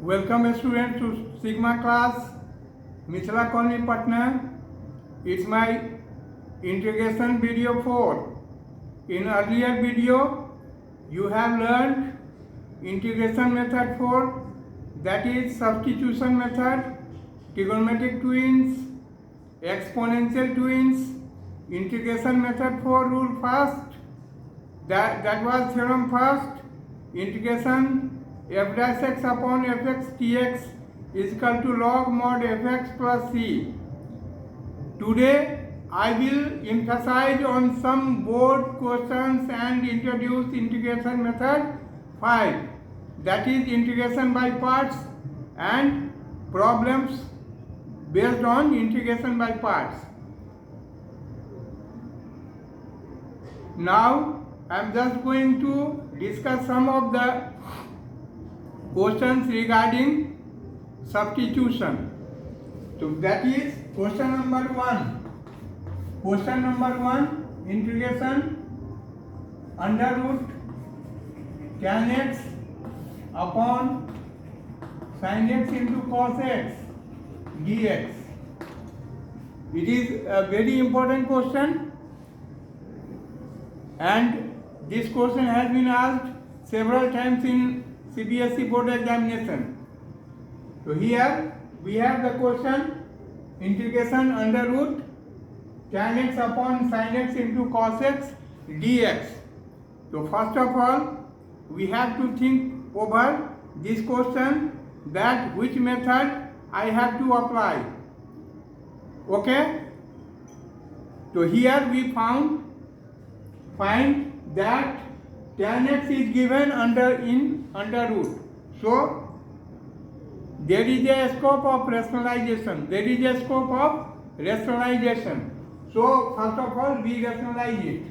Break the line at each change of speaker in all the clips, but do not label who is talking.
Welcome students to Sigma class, Mithila Colony Patna. It's my integration video 4. In earlier video, you have learned integration method 4, that is substitution method, trigonometric twins, exponential twins, integration method 4 rule first, that was theorem first, integration f dash x upon fx dx is equal to log mod fx plus c. Today I will emphasize on some board questions and introduce integration method 5, that is integration by parts and problems based on integration by parts. Now I am just going to discuss some of the questions regarding substitution. So that is question number 1. Question number 1, integration under root tan x upon sin x into cos x dx. It is a very important question, and this question has been asked several times in CBSE board examination. So here we have the question integration under root tan x upon sin x into cos x dx. So first of all we have to think over this question, that which method I have to apply. Okay? So here we find that tan x is given under root. So there is a scope of rationalization. So first of all we rationalize it.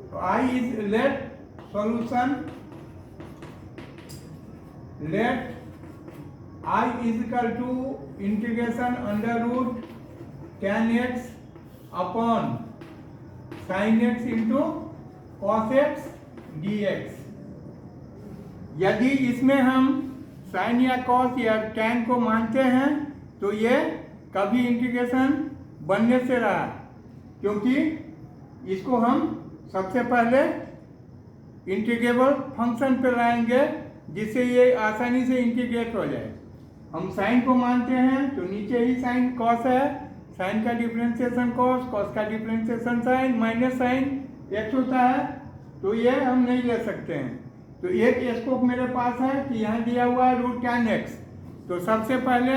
So I is let solution, let I is equal to integration under root tan x upon sin x into cos x dx. यदि इसमें हम sign या cos या tan को मानते हैं तो ये कभी इंटीग्रेशन बनने से रहा, क्योंकि इसको हम सबसे पहले इंटीग्रेबल फंक्शन पे लाएंगे जिससे ये आसानी से इंटीग्रेट हो जाए. हम साइन को मानते हैं तो नीचे ही साइन कॉस है, साइन का डिफरेंशिएशन कॉस, कॉस का differentiation sine, minus sine x होता है, तो ये हम नहीं ले सकते हैं. तो एक स्कोप मेरे पास है कि यहाँ दिया हुआ है रूट tan x. तो सबसे पहले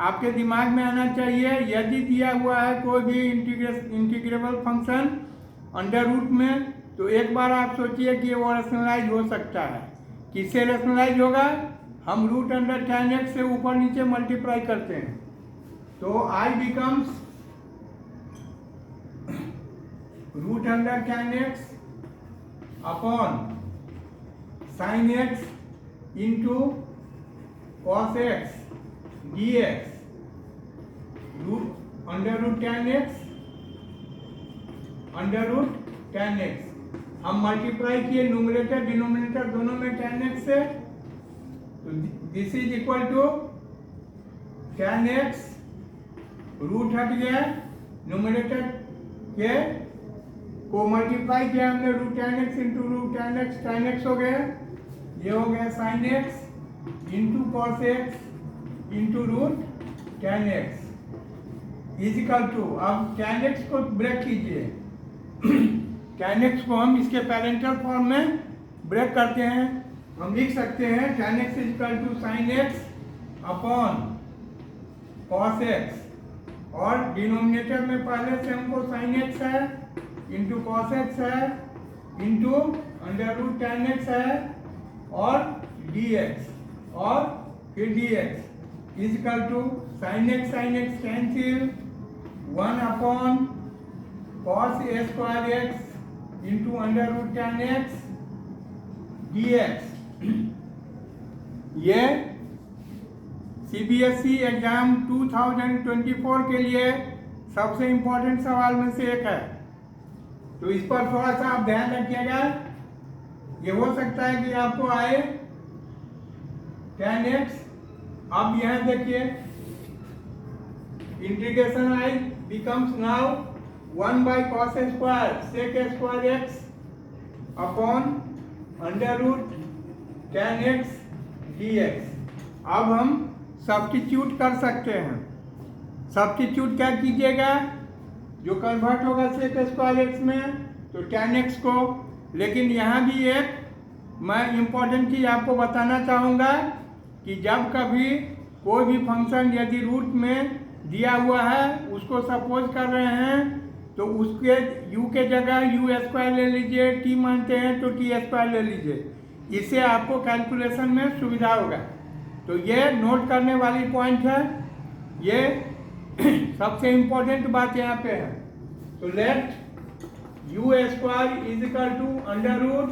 आपके दिमाग में आना चाहिए, यदि दिया हुआ है कोई भी इंटीग्रेबल फंक्शन अंडर रूट में, तो एक बार आप सोचिए कि वो रेशनलाइज हो सकता है. किससे रेशनलाइज होगा? हम रूट अंडर tan x से ऊपर नीचे मल्टीप्लाई करते हैं, तो I becomes root under tan x upon sin x into cos x dx. Under root tan x हम मल्टीप्लाई किए न्यूमरेटर डिनोमिनेटर दोनों में tan x से, तो this is equal to tan x, root हट गया, न्यूमरेटर के को मल्टीप्लाई किया हमने root tan x into root tan x हो गया, ये हो गया sin x into cos x into root tan x is equal to, अब tan x को ब्रेक कीजिए. tan x को हम इसके पेरेंटल फॉर्म में ब्रेक करते हैं. हम लिख सकते हैं tan x is equal to sin x upon cos x, और डिनोमिनेटर में पहले से हमको sin x है इंटू cos x है into under root tan x है और dx, और फिर dx is equal to sin x cancel 1 upon cos a square x into under root tan x dx. ये CBSE एग्जाम 2024 के लिए सबसे इम्पोर्टेंट सवाल में से एक है, तो इस पर थोड़ा सा आप ध्यान रखिएगा. ये हो सकता है कि आपको आए tan x अब यहाँ देखिए integration I becomes now 1 by cos square sec square x upon under root tan x dx। अब हम सब्स्टिट्यूट कर सकते हैं। सब्स्टिट्यूट क्या कीजिएगा, जो कन्वर्ट होगा sec स्क्वायर x में तो tan x को, लेकिन यहाँ भी एक मैं इम्पोर्टेंट चीज़ आपको बताना चाहूँगा कि जब कभी कोई भी फंक्शन यदि रूट में दिया हुआ है, उसको सपोज कर रहे हैं तो उसके u के जगह u स्क्वायर ले लीजिए, t मानते हैं तो t स्क्वायर ले लीजिए। इससे आपको कैलकुलेशन में सुविधा होगा। तो ये नोट करने वाली पॉइंट है, ये सबसे इम्पोर्टेंट बात यहाँ पे है। तो let u square is equal to under root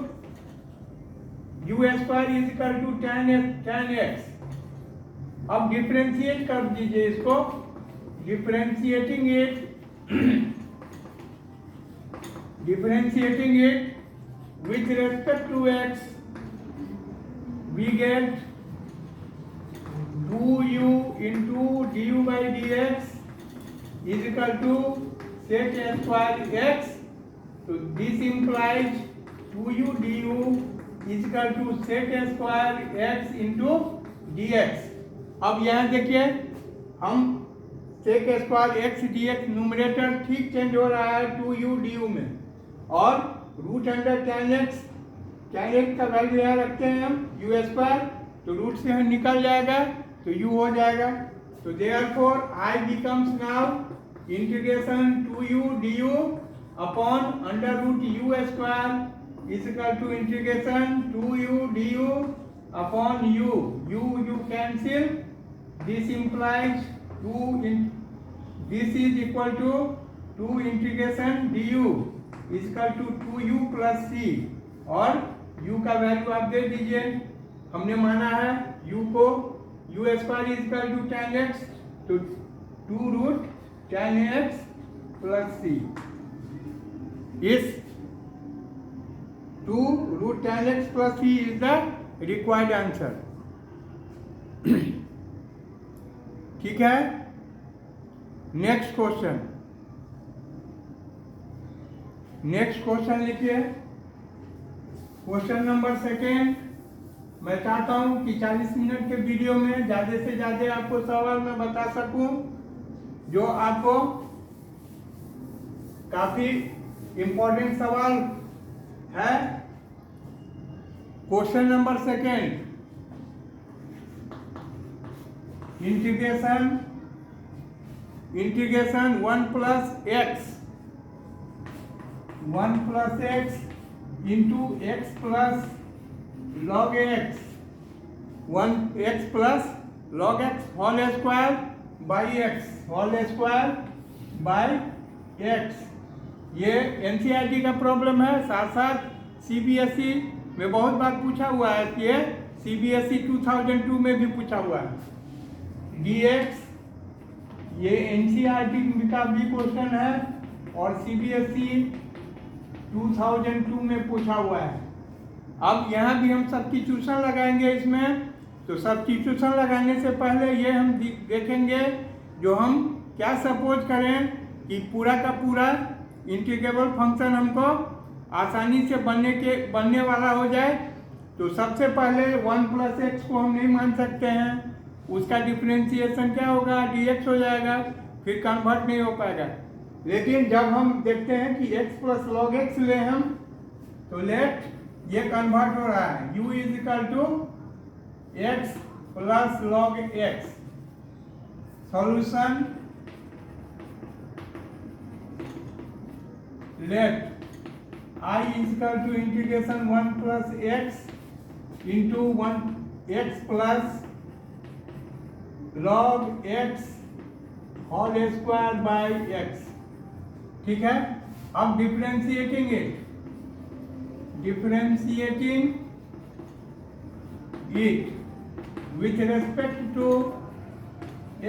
u square is equal to tan x। अब डिफ्रेंशिएट कर दीजिए इसको, differentiating it with respect to x, we get 2u into du by dx is equal to sec square x। So this implies 2u du is equal to sec square x into dx। अब यहाँ देखिए हम sec square x d x numerator ठीक change हो रहा है 2u du में, और रूट अंडर tan x का वैल्यू यहाँ रखते हैं हम u स्क्वायर, तो रूट से हम निकल जाएगा तो u हो जाएगा। तो therefore I becomes now integration 2u du upon under root u square is equal to integration 2u du upon u cancel, this implies this is equal to 2 integration du is equal to 2u plus c, और u का value आप दे दीजिए। हमने माना है u को u square is equal to tan x, तो 2 root tan x plus c, इस 2 root tan x plus c is the required answer. ठीक है, नेक्स्ट क्वेश्चन लिखिए। Question number second. मैं चाहता हूं कि 40 मिनट के वीडियो में ज़्यादा से ज़्यादा आपको सवाल मैं बता सकूं जो आपको काफी इम्पोर्टेंट सवाल है। Question number second, integration 1 plus x into x plus log x, 1x plus log x whole square by x whole square by x। ये एनसीईआरटी का प्रॉब्लम है, साथ साथ सीबीएसई में बहुत बार पूछा हुआ है, कि ये सीबीएसई 2002 में भी पूछा हुआ है। dx ये एनसीईआरटी का भी क्वेश्चन है और सीबीएसई 2002 में पूछा हुआ है। अब यहाँ भी हम सब्स्टिट्यूशन लगाएंगे इसमें। तो सब्स्टिट्यूशन लगाने से पहले ये हम देखेंगे जो हम क्या सपोज करें कि पूरा का पूरा इंटीग्रेबल फंक्शन हमको आसानी से बनने वाला हो जाए। तो सबसे पहले 1 plus x को हम नहीं मान सकते हैं, उसका डिफरेंशिएशन क्या होगा, dx हो जाएगा, फिर कन्वर्ट नहीं हो पाएगा। लेकिन जब हम देखते हैं कि x प्लस लॉग x ले हम, तो लेट ये कन्वर्ट हो रहा है, u is equal to x plus log x। Solution, let I is equal to integration 1 plus x into 1x plus log x whole square by x। ठीक है, अब differentiating it with respect to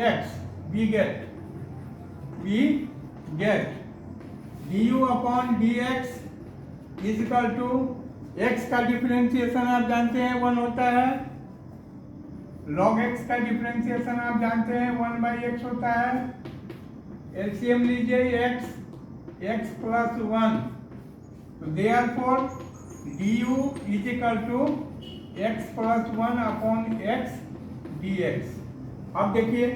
x, we get du अपॉन dx is equal to x का differentiation आप जानते हैं 1 होता है, log x का डिफरेंशिएशन आप जानते हैं 1/x होता है। एलसीएम लीजिए x प्लस 1, तो therefore du is equal to x plus 1 upon x dx। अब देखिए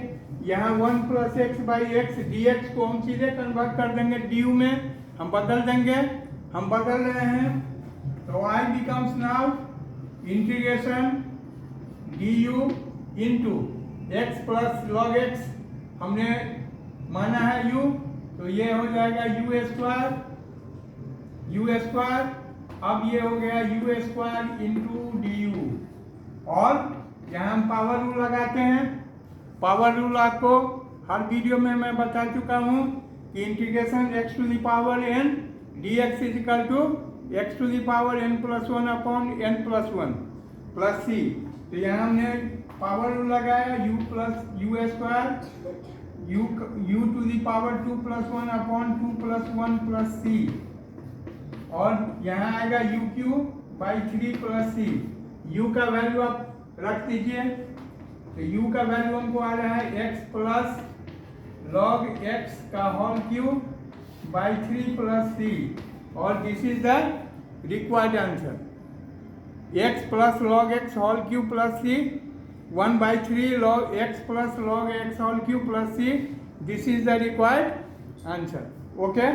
यहाँ 1 plus x by x dx को हम सीधे कन्वर्ट कर देंगे du में, हम बदल देंगे, हम बदल रहे हैं। तो y becomes now integration du into x plus log x, हमने माना है u, तो ये हो जाएगा u स्क्वायर। अब ये हो गया u स्क्वायर इंटू du, और यहाँ हम पावर रूल लगाते हैं। पावर रूल आपको हर वीडियो में मैं बता चुका हूँ कि integration x to the power n dx is equal to x to the power n plus 1 upon n plus 1 plus c। तो यहाँ हमने पावर रूल लगाया u plus u square u to the power 2 plus 1 upon 2 plus 1 plus c, और यहाँ आएगा u cube by 3 plus c। u का value आप रख दीजिए, तो u का वैल्यू हमको आ रहा है x प्लस लॉग x का whole cube by 3 plus c, और this is the required answer. x plus log x whole cube plus c 1/3 log x plus log x whole cube plus c, this is the required answer. Okay,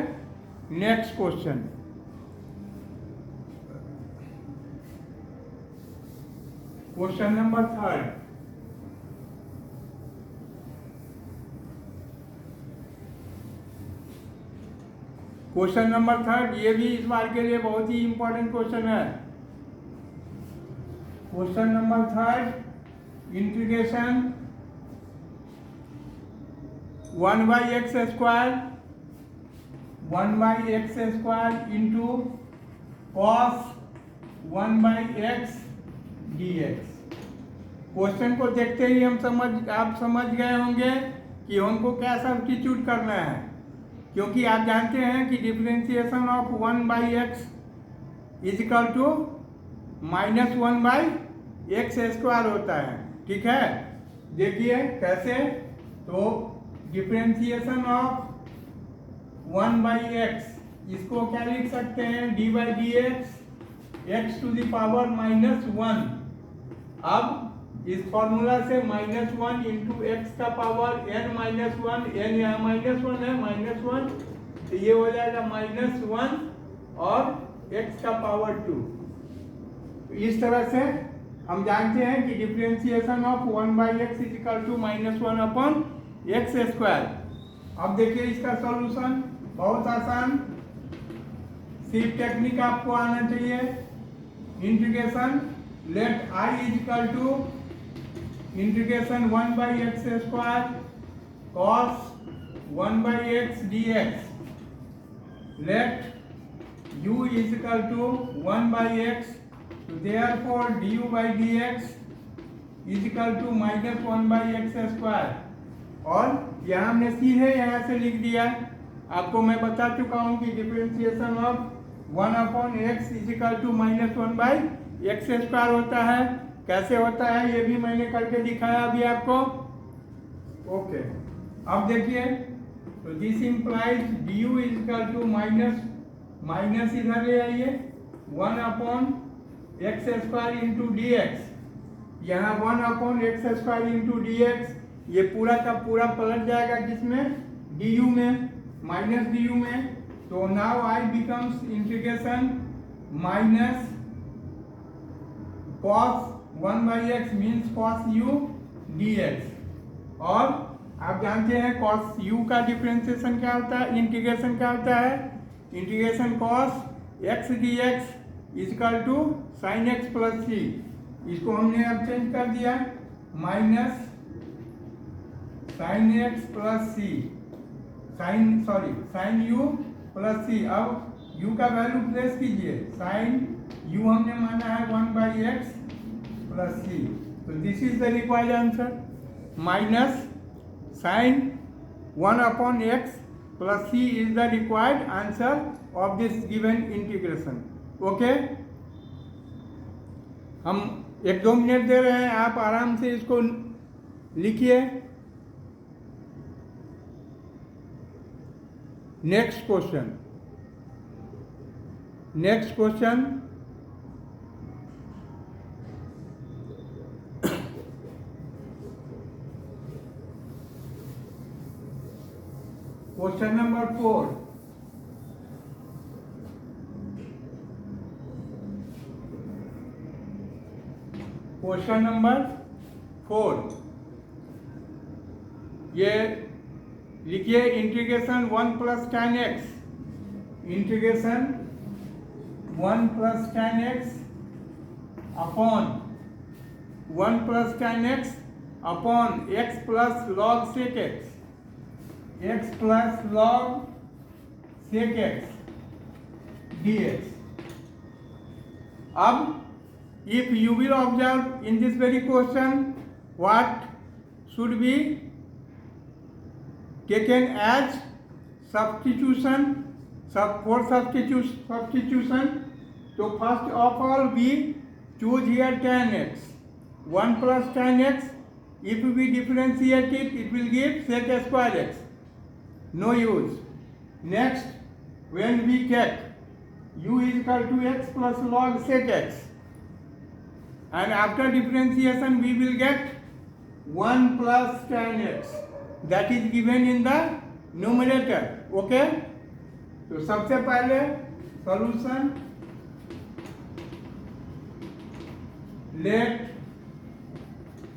next question. Question number 3। Question number 3, ये भी इस बार के लिए बहुत ही important question है। Question number 3, integration 1/x square into cos 1/x dx। Question को देखते ही आप समझ गए होंगे कि हमको क्या सब्स्टिट्यूट करना है, क्योंकि आप जानते हैं कि differentiation of 1/x is equal to -1/x square होता है। ठीक है, देखिए कैसे। तो डिफरेंशिएशन ऑफ 1/x, इसको क्या लिख सकते हैं, d/dx x to the power -1। अब इस फॉर्मूला से -1 इंटू एक्स का पावर n-1, n यहाँ -1 है, -1, तो ये हो जाएगा -1 और x का पावर 2। इस तरह से हम जानते हैं कि differentiation of 1/x is equal to -1 upon x square. अब देखिए इसका सॉल्यूशन बहुत आसान, सिर्फ टेक्निक आपको आना चाहिए। Integration let I is equal to integration 1/x square cos 1/x dx, let u is equal to 1/x, so therefore du/dx is equal to -1/x square. और यहाँ हमने सीधे यहाँ से लिख दिया। आपको मैं बता चुका हूँ कि differentiation of 1/x is equal to -1/x square होता है। कैसे होता है ये भी मैंने करके दिखाया अभी आपको। ओके, अब देखिए, तो this implies du is equal to minus इधर ले आइए 1/x स्क्वायर इंटू dx। यहाँ 1/x स्क्वायर इंटू dx, ये पूरा का पूरा पलट जाएगा किसमें, du में, -du में। तो now I becomes integration minus cos 1/x means cos u dx। और आप जानते हैं cos u का डिफरेंशिएशन क्या होता है, इंटीग्रेशन क्या होता है, integration cos x dx is equal to sin x plus c। इसको हमने अब चेंज कर दिया, minus sin x plus c, sin u plus c। अब u का वैल्यू प्लेस कीजिए, sin u हमने माना है 1/x प्लस c, तो this is the required answer. Minus sin 1/x plus c is the required answer of this given integration. Okay, हम 1-2 minute दे रहे हैं, आप आराम से इसको लिखिए। Next question question number 4। Question number 4 ये लिखिए, integration 1 plus tan x, integration 1 plus tan x upon 1 plus tan x अपॉन x plus log sec x, x plus log sec x dx। अब if you will observe in this very question, what should be taken as substitution, for substitution, so first of all we choose here tan x, 1 plus tan x, if we differentiate it, it will give sec square x, no use। Next, when we take u is equal to x plus log sec x, and after differentiation we will get 1 plus tan x, that is given in the numerator। Okay, तो सबसे पहले solution, let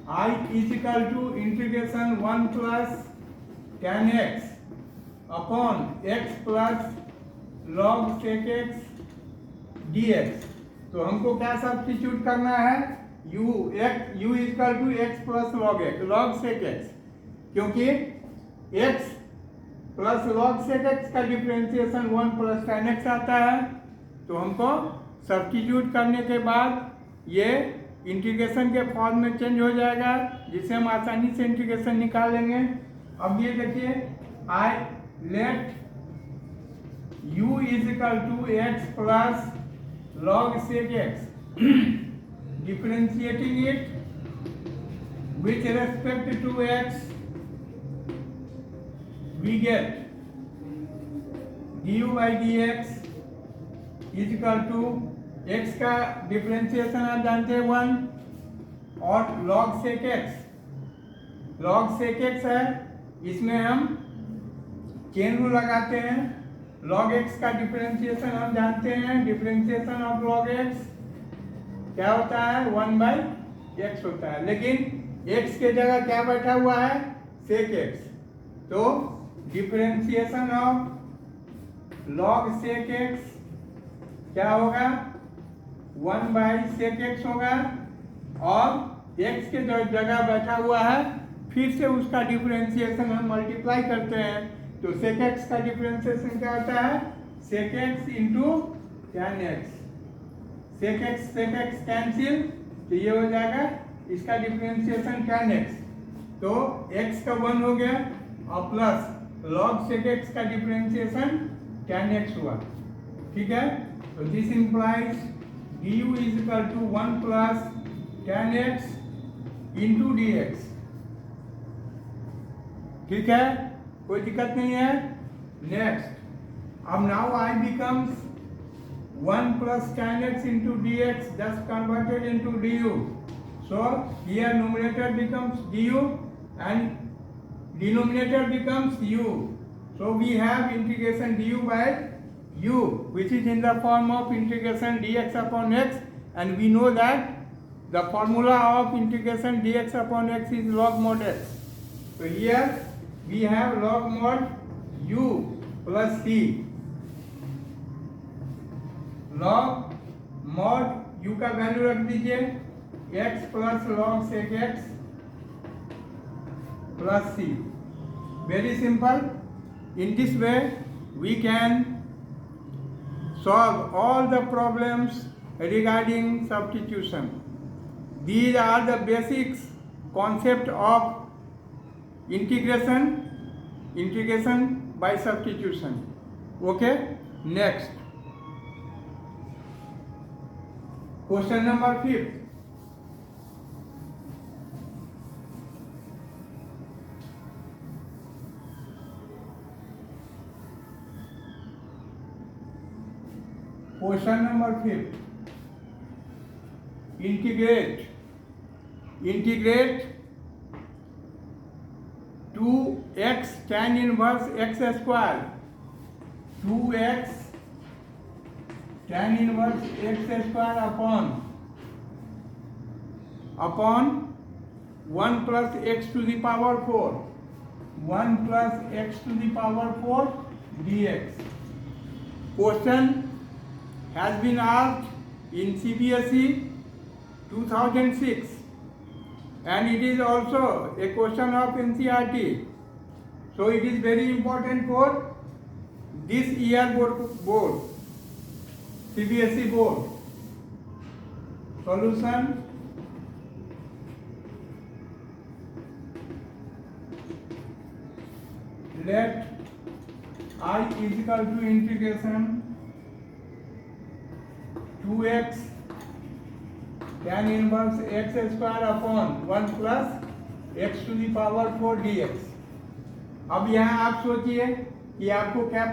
I is equal to integration 1 plus tan x अपॉन x plus log sec x dx। तो हमको क्या substitute करना है, u is equal to x plus log sec x, क्योंकि x plus log sec x का differentiation 1 plus tan x आता है। तो हमको सब्स्टिट्यूट करने के बाद ये इंटीग्रेशन के फॉर्म में चेंज हो जाएगा, जिससे हम आसानी से इंटीग्रेशन निकाल लेंगे। अब ये देखिए, I let u is equal to x plus log sec x, differentiating it with respect to x, we get du by dx is equal to x का डिफरेंशिएशन आप जानते हैं 1, और log sec x है, इसमें हम चेन रूल लगाते हैं। log x का डिफरेंशिएशन हम जानते हैं, डिफरेंशिएशन ऑफ log x क्या होता है, 1 by x होता है, लेकिन x के जगह क्या बैठा हुआ है, sec x। तो differentiation of log sec x क्या होगा, 1 by sec x होगा, और x के जगह बैठा हुआ है, फिर से उसका डिफरेंशिएशन हम मल्टीप्लाई करते हैं। तो sec x का डिफरेंशिएशन क्या होता है, sec x into tan x, sec x cancel, तो ये हो जाएगा इसका डिफरेंशिएशन tan x। तो x का 1 हो गया, और प्लस log sec x का डिफरेंशिएशन tan x हुआ। ठीक है, तो this implies du is equal to 1 plus tan x into dx। ठीक है, कोई दिक्कत नहीं है। नेक्स्ट, अब now I becomes 1 plus tan x into dx, just converted into du। So here numerator becomes du and denominator becomes u, so we have integration du by u, which is in the form of integration dx upon x, and we know that the formula of integration dx upon x is log mod x। So here we have log mod u plus c, log mod u का value रख दीजिए x plus log sec x plus c। Very simple। In this way we can solve all the problems regarding substitution। These are the basics concept of integration by substitution। Okay, next question number 5। Question number 5. Integrate 2x tan inverse x square. 2x tan inverse x square upon 1 plus x to the power 4. 1 plus x to the power 4 dx. Question has been asked in CBSE 2006 and it is also a question of NCERT. So it is very important for this year board CBSE board. Solution. Let I is equal to integration 2x tan inverse x square upon 1 plus x to the power 4 dx. अब यहाँ आप सोचिए कि आपको क्या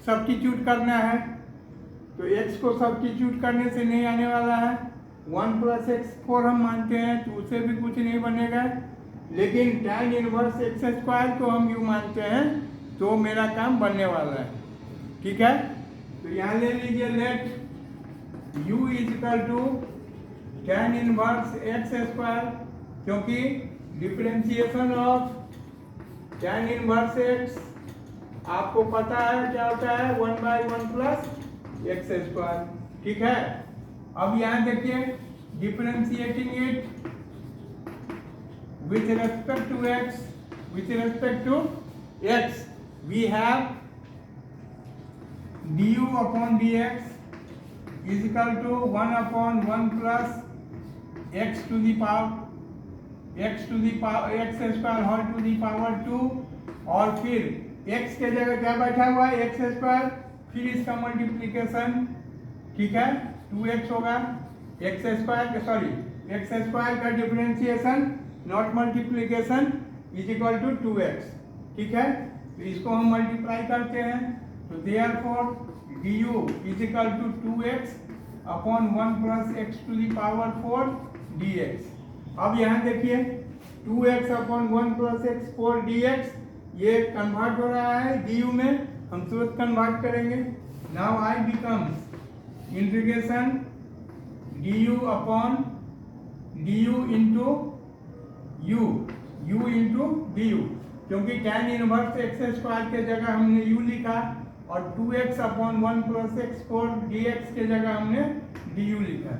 substitute करना है, तो x को सब्स्टिट्यूट करने से नहीं आने वाला है। 1 प्लस एक्स 4 हम मानते हैं तो उससे भी कुछ नहीं बनेगा, लेकिन tan इनवर्स एक्स स्क्वायर को हम यू मानते हैं तो मेरा काम बनने वाला है। ठीक है, तो यहाँ ले लीजिए let u is equal to tan inverse x square, क्योंकि differentiation of tan inverse x आपको पता है क्या होता है 1/1 प्लस एक्स स्क्वायर। ठीक है, अब यहाँ देखिए differentiating it with respect to x we have du upon dx is equal to 1 upon 1 plus x to the power x square whole to the power 2 और फिर x के जगह क्या बैठा हुआ है x स्क्वायर, फिर इसका मल्टीप्लिकेशन। ठीक है, 2x होगा x स्क्वायर का differentiation not multiplication is equal to 2x। ठीक है, तो इसको हम मल्टीप्लाई करते हैं तो therefore du is equal to 2x upon 1 plus x to the power 4 dx। अब यहाँ देखिए 2x upon 1 plus x 4 dx ये कन्वर्ट हो रहा है du में, हम तुरंत कन्वर्ट करेंगे। Now I becomes integration du upon du into u into du, क्योंकि tan इनवर्स एक्स स्क्वायर के जगह हमने u लिखा और 2x upon 1 plus x 4 dx के जगह हमने du लिखा।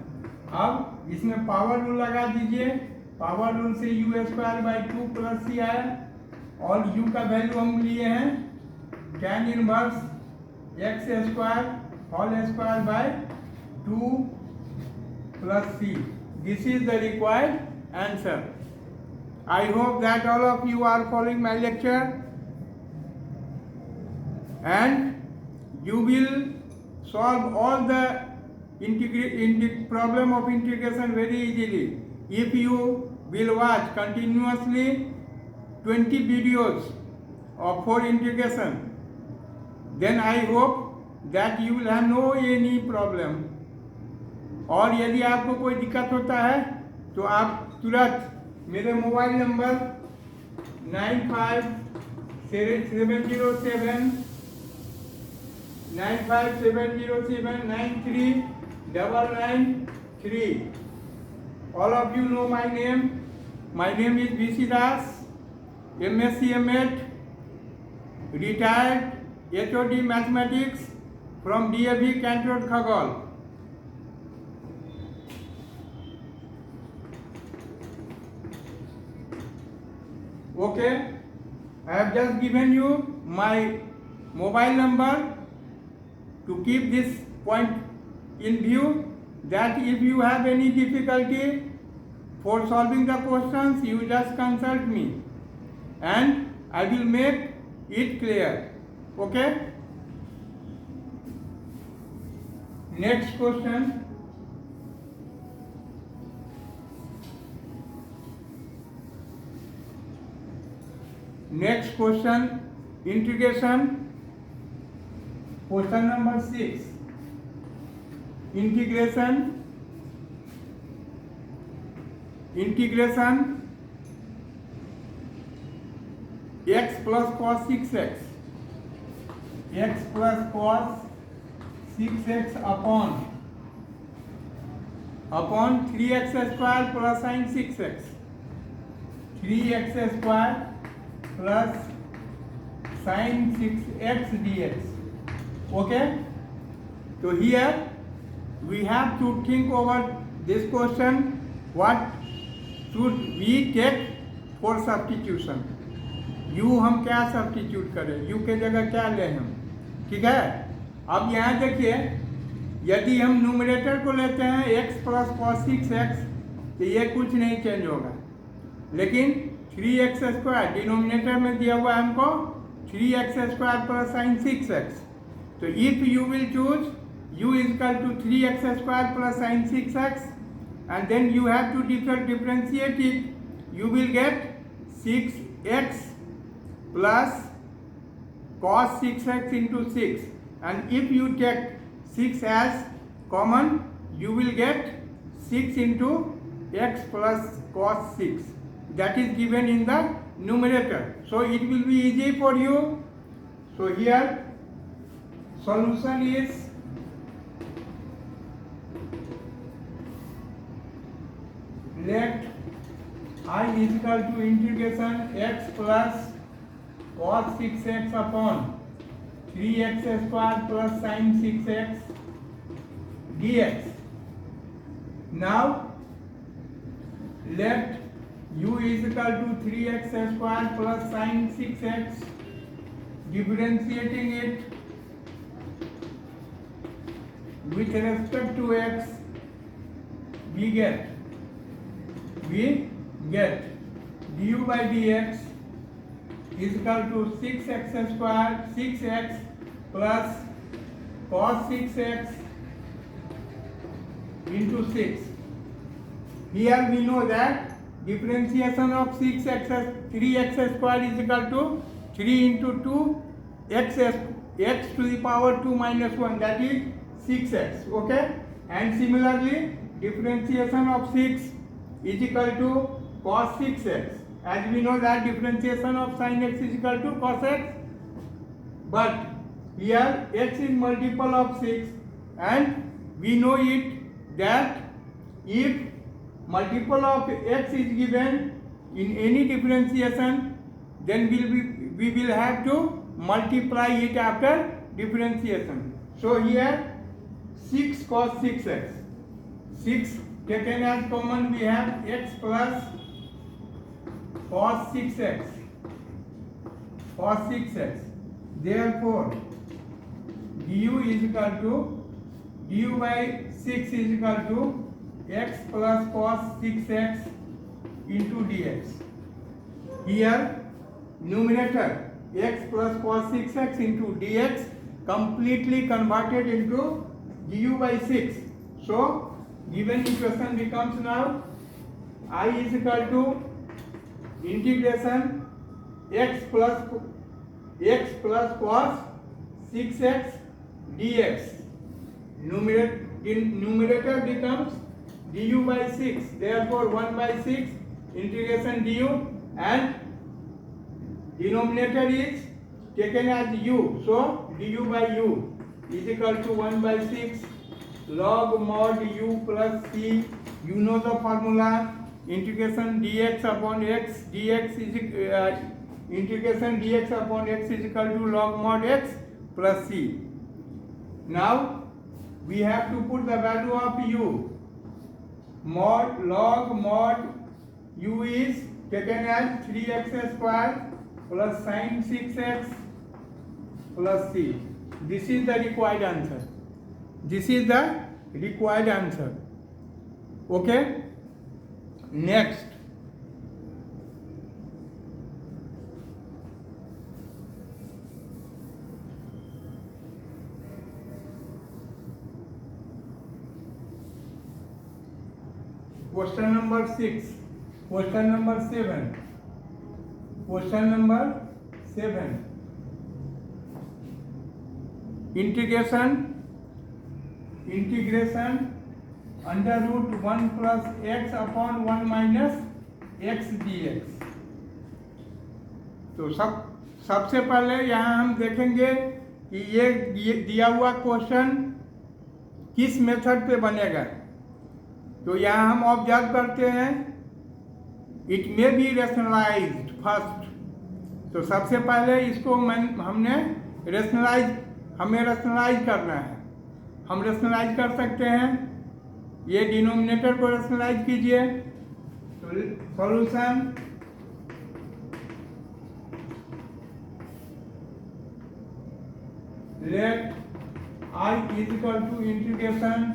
अब इसमें पावर रूल लगा दीजिए, पावर रूल से u square by 2 plus c आया और u का वैल्यू हम लिए हैं tan inverse x square whole square by 2 plus c। This is the required answer. I hope that all of you are following my lecture and you will solve all the problem of integration very easily if you will watch continuously 20 videos for integration. Then I hope that you will have no any problem. और यदि आपको कोई दिक्कत होता है तो आप तुरंत मेरे mobile number 9570793993 all of you know my name is VC Das, MSc M.Ed, retired HOD Mathematics from DAV Canton Khagal. Okay, I have just given you my mobile number to keep this point in view, that if you have any difficulty for solving the questions, you just consult me and I will make it clear. Okay, next question. Next question, integration, question number 6. Integration x plus cos 6x, x plus cos 6x upon 3x square plus sin 6x, 3x square plus sin 6x dx. Okay, so here we have to think over this question, what should we take for substitution. u हम क्या substitute करें, u के जगह क्या लें हम, ठीक है। अब यहाँ देखिए, यदि हम न्यूमरेटर को लेते हैं x प्लस कॉस 6x तो ये कुछ नहीं चेंज होगा, लेकिन 3x स्क्वायर डिनोमिनेटर में दिया हुआ है हमको 3x square plus sign 6x, तो if you will choose u is equal to 3x square plus sin 6x and then you have to differentiate it, you will get 6x plus cos 6x into 6, and if you take 6 as common you will get 6 into x plus cos 6, that is given in the numerator, so it will be easy for you. So here solution is let I is equal to integration x plus cos 6x upon 3x square plus sin 6x dx. Now let u is equal to 3x square plus sin 6x, differentiating it with respect to x, we get du by dx is equal to 6x square 6x plus cos 6x into 6. Here we know that differentiation of 6x 3x square is equal to 3 into 2 x to the power 2 minus 1, that is 6x. Okay, and similarly differentiation of 6 is equal to cos 6x, as we know that differentiation of sin x is equal to cos x, but here x is multiple of 6 and we know it that if multiple of x is given in any differentiation, then we will have to multiply it after differentiation. So here 6 cos 6x, 6 taken as common, we have x plus cos 6x, therefore du is equal to du by 6 is equal to x plus cos 6x into dx. Here numerator x plus cos 6x into dx completely converted into du by 6, so given equation becomes now I is equal to integration x plus cos 6x dx. Numerator becomes du by 6, therefore 1 by 6 integration du, and denominator is taken as u, so du by u is equal to 1 by 6 log mod u plus c. You know the formula, integration dx upon x, integration dx upon x is equal to log mod x plus c. Now we have to put the value of u. Log mod u is taken as 3x square plus sin 6x plus c. This is the required answer. Okay, next question number 6, question number 7, integration integration under root 1 plus x upon 1 minus x d x. तो सबसे पहले यहाँ हम देखेंगे कि ये दिया हुआ क्वेश्चन किस मेथड पे बनेगा। तो यहाँ हम ऑब्जर्व करते हैं इट मे बी रेशनलाइज्ड फर्स्ट। तो सबसे पहले इसको हमें रेशनलाइज करना है। हम रेशनलाइज कर सकते हैं, ये डिनोमिनेटर को रेशनलाइज कीजिए। तो solution let I is equal to integration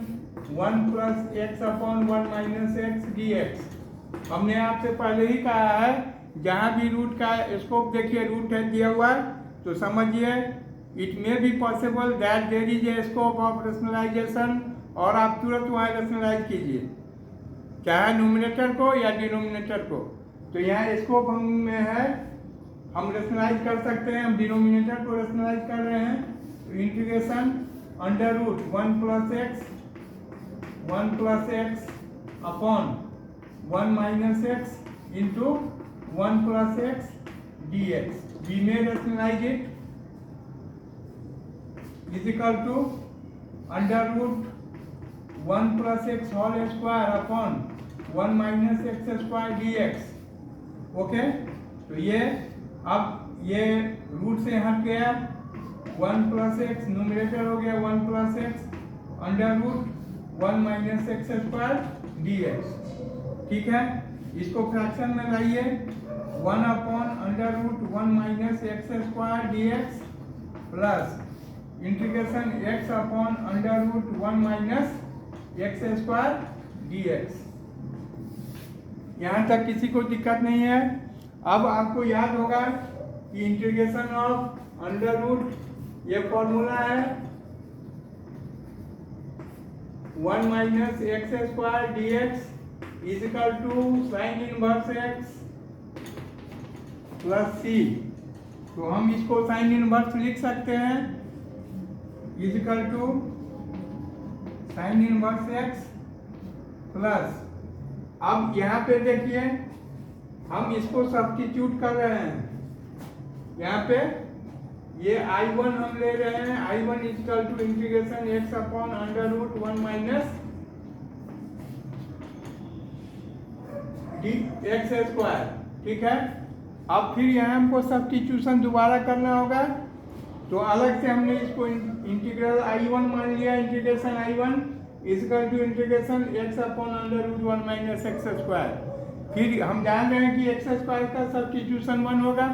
1 plus x upon 1 minus x d x. हमने आपसे पहले ही कहा है जहाँ भी रूट का स्कोप देखिए रूट है दिया हुआ है, तो समझिए it may be possible that there is a scope of rationalisation, और आप तुरंत वहाँ रेशनलाइज कीजिए चाहे न्यूमरेटर को या डिनोमिनेटर को। तो यहाँ स्कोप में है, हम रेशनलाइज कर सकते हैं। हम डिनोमिनेटर को रेशनलाइज कर रहे हैं, तो integration under root 1 plus x upon 1 minus x into 1 plus x d x. We में rationalise it is equal to under root 1 plus x whole square upon 1 minus x square d x. Okay, तो ये अब ये root से हट गया, 1 plus x numerator हो गया 1 plus x under root 1 minus x square d x. ठीक है, इसको फ्रैक्शन में लाइए, 1 upon under root 1 minus x square d x plus integration x upon under root 1 minus x square d x. यहाँ तक किसी को दिक्कत नहीं है। अब आपको याद होगा कि इंटीग्रेशन ऑफ अंडर रूट, ये फॉर्मूला है 1 minus x square d x is equal to sine inverse x plus C. तो हम इसको साइन इनवर्स लिख सकते हैं is equal to sine inverse x plus, अब यहाँ पे देखिए हम इसको सब्स्टिट्यूट कर रहे हैं। यहाँ पे ये I1 हम ले रहे हैं, I1 is equal to integration x upon under root 1 minus d x square. ठीक है, अब फिर यहाँ हमको सब्स्टिट्यूशन दोबारा करना होगा, तो अलग से हमने इसको इंटीग्रल I1 मान लिया, integration I1 is equal to integration x upon under root 1 minus x square. फिर हम जान रहे हैं कि एक्स स्क्वायर का सब्स्टिट्यूशन 1 होगा,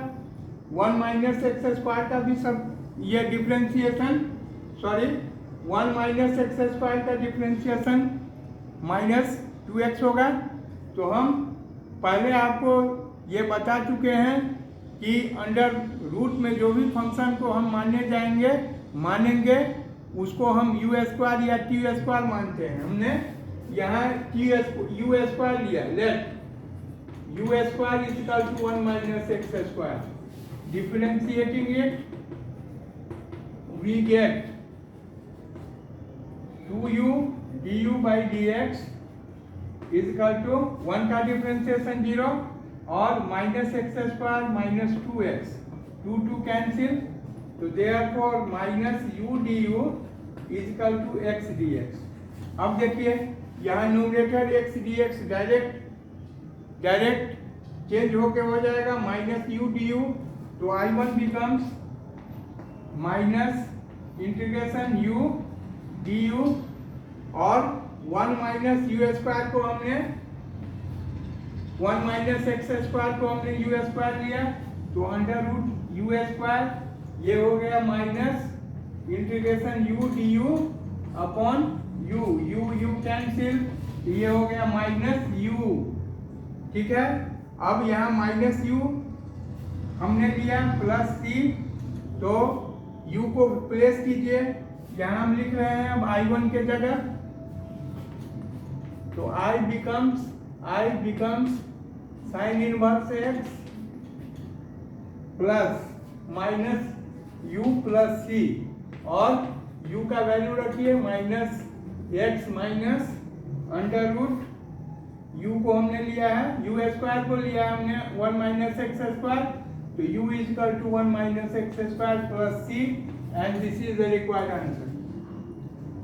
1 माइनस एक्स स्क्वायर का भी सब ये differentiation, sorry 1 minus x square का डिफ्रेंशिएशन माइनस 2x होगा। तो हम पहले आपको ये बता चुके हैं कि अंडर रूट में जो भी फंक्शन को हम मानेंगे उसको हम यू स्क्वायर या टी स्क्वायर मानते हैं। हमने यहाँ यू स्क्वायर लिया, let u square is equal to 1 minus x square. Differentiating it, we get 2u du by dx is equal to 1 का डिफ्रेंशिएशन 0 और minus x square minus 2x, 2 cancel, तो therefore minus u du is equal to x dx। अब देखिए यहाँ numerator x dx direct change होके हो जाएगा minus u du, तो I1 becomes minus integration u du और 1 माइनस यू स्क्वायर को हमने 1 माइनस एक्स स्क्वायर को हमने यू स्क्वायर लिया, तो अंडर रूट यू स्क्वायर ये हो गया minus integration u du upon u cancel, ये हो गया माइनस u। ठीक है, अब यहाँ माइनस u हमने लिया प्लस सी, तो u को प्लेस कीजिए, यहाँ हम लिख रहे हैं अब I1 के जगह, तो I becomes sine inverse x plus minus u plus C, और u का वैल्यू रखिए minus x minus under root u को हमने लिया है, u स्क्वायर को लिया है हमने 1 माइनस एक्स स्क्वायर, तो u is equal to 1 minus x square plus c, and this is the required answer.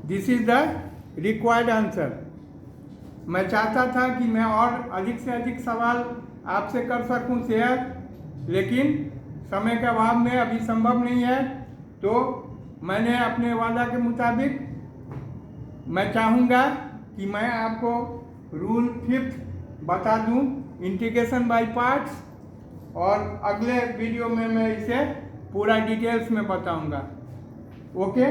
This is the required answer. मैं चाहता था कि मैं और अधिक से अधिक सवाल आपसे कर सकूं शेयर, लेकिन समय के अभाव में अभी संभव नहीं है. तो मैंने अपने वादा के मुताबिक मैं चाहूँगा कि मैं आपको रूल 5th बता दूं, इंटीग्रेशन बाय पार्ट्स, और अगले वीडियो में मैं इसे पूरा डिटेल्स में बताऊंगा. Okay.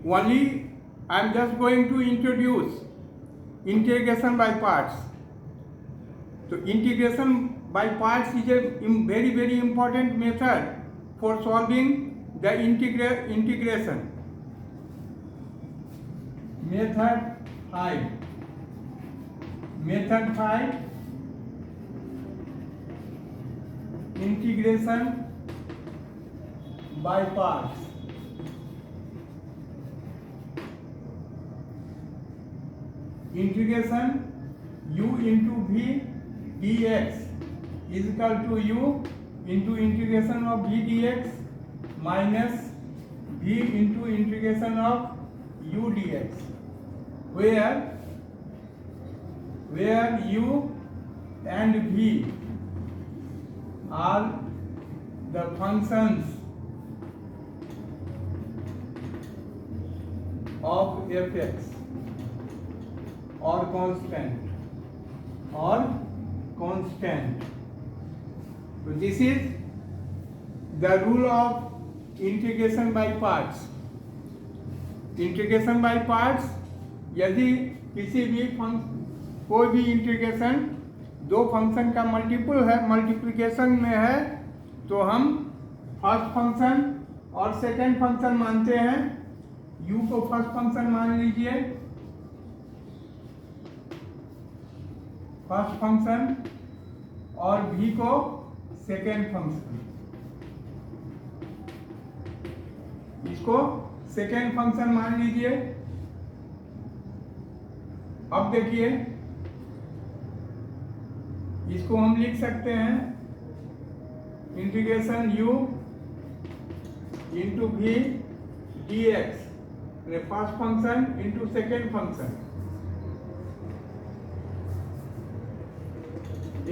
Only I am just going to introduce integration by parts. So integration by parts is a very important method for solving the integration. Method 5. Method 5. Integration by parts. Integration u into v dx is equal to u into integration of v dx minus v into integration of u dx, where u and v are the functions of fx or constant. So this is the rule of integration by parts. Integration by parts, यदि किसी भी कोई भी integration दो function का multiplication में है, तो हम फर्स्ट फंक्शन और सेकंड फंक्शन मानते हैं. u को फर्स्ट फंक्शन मान लीजिए, फर्स्ट फंक्शन, और v को सेकेंड फंक्शन. इसको सेकेंड फंक्शन मान लीजिए. अब देखिए, इसको हम लिख सकते हैं integration u into v dx, first function into second function,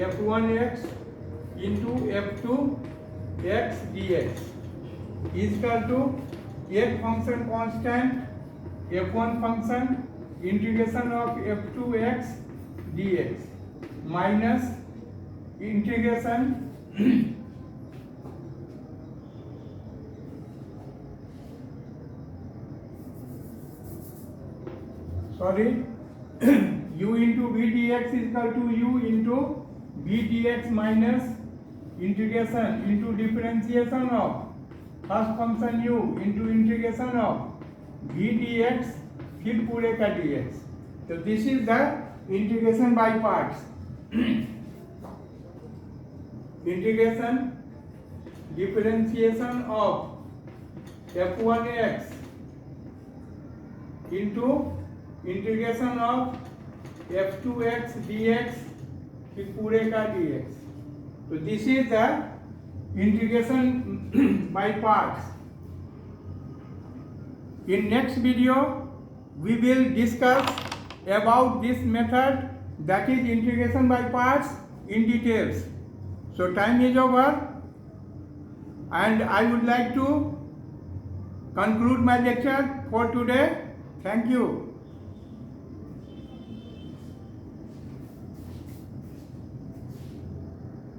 f1x into f2x dx is equal to एक function constant f1 function integration of f2x dx minus integration u into v dx is equal to u into v dx minus integration into differentiation of first function u into integration of v dx, फिर पूरे का dx. तो this is the integration by parts. Integration differentiation of f1x into integration of f2x dx, फिर पूरे का dx. तो this is the integration by parts. In next video we will discuss about this method, that is integration by parts, in details. So time is over and I would like to conclude my lecture for today. Thank you.